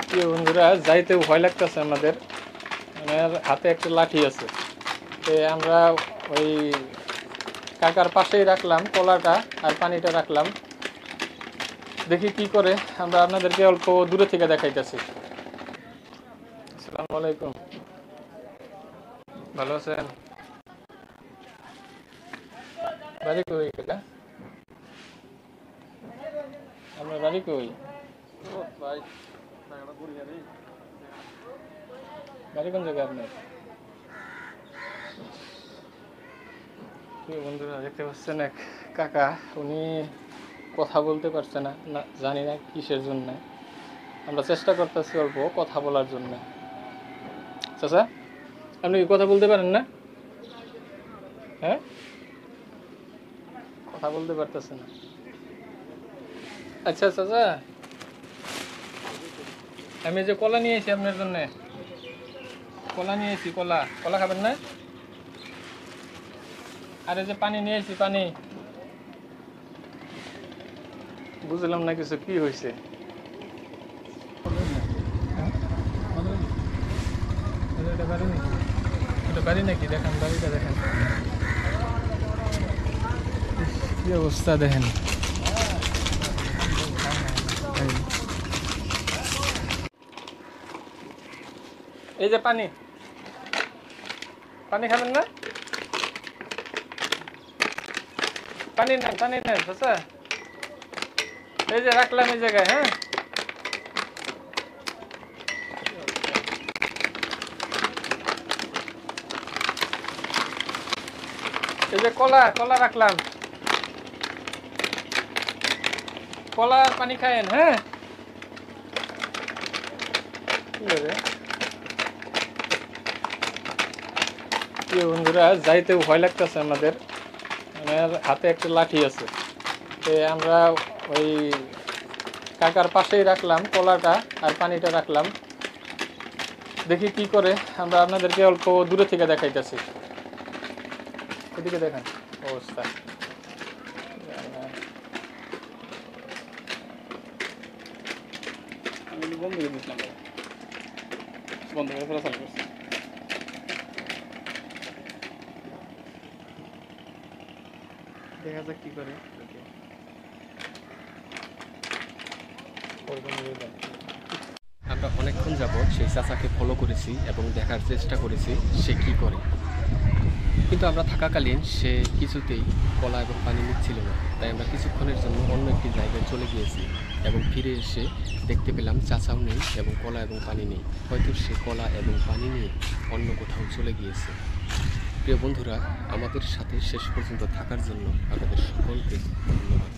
প্রিয় বন্ধুরা, যাইতেও ভয় লাগতেছে আমাদের। আমার হাতে একটা লাঠি আছে, তো আমরা ওই কাকার পাশেই রাখলাম কলাটা আর পানিটা রাখলাম। দেখি কি করে, আমরা আপনাদেরকে অল্প দূরে থেকে দেখাইতেছি। আসসালামু আলাইকুম, ভালো আছেন? বাড়ি কই কাকা? আপনার বাড়ি কই? বাড়ি কোন জায়গায় আপনার? প্রিয় বন্ধুরা, দেখতে পাচ্ছেন এক কাকা, উনি কথা বলতে পারছে না, না জানি না কিসের জন্য। আমরা চেষ্টা করতেছি অল্প কথা বলার জন্য। চাচা, আপনি কি কথা বলতে পারেন না? হ্যাঁ, কথা বলতে পারতেছে না। আচ্ছা চাচা, আমি যে কলা নিয়ে এসেছি আপনার জন্য, কলা নিয়ে এসেছি, কলা কলা খাবেন না? আর এই যে পানি নিয়ে এসেছি, পানি। বুঝলাম না কিছু, কি হয়েছে? এটা বাড়ি নাকি? দেখেন বাড়িটা, দেখেন কি অবস্থা, দেখেন। এই যে পানি, পানি খাবেন না? পানি নেন, পানি নেন চাচা। এই যে রাখলাম এই জায়গায়। হ্যাঁ, এই যে কলা, কলা রাখলাম, কলা পানি খায়েন। হ্যাঁ, প্রিয় বন্ধুরা, যাইতেও ভয় লাগতেছে আমাদের। আমার হাতে একটা লাঠি আছে, তো আমরা ওই কাকার পাশেই রাখলাম কলাটা আর পানিটা রাখলাম। দেখি কি করে, আমরা আপনাদেরকে অল্প দূরে থেকে দেখাইতেছি। এদিকে দেখেন অবস্থা। বন্ধ করে দিচ্ছিলাম, বন্ধ করে ফেলা চালু করছি। দেখা যাক কি করে। আমরা অনেকক্ষণ যাবৎ সেই চাচাকে ফলো করেছি এবং দেখার চেষ্টা করেছি সে কি করে, কিন্তু আমরা থাকাকালীন সে কিছুতেই কলা এবং পানি নিচ্ছিল না। তাই আমরা কিছুক্ষণের জন্য অন্য একটি জায়গায় চলে গিয়েছি এবং ফিরে এসে দেখতে পেলাম চাচাও নেই এবং কলা এবং পানি নেই। হয়তো সে কলা এবং পানি নিয়ে অন্য কোথাও চলে গিয়েছে। প্রিয় বন্ধুরা, আমাদের সাথে শেষ পর্যন্ত থাকার জন্য আপনাদের সকলকে ধন্যবাদ।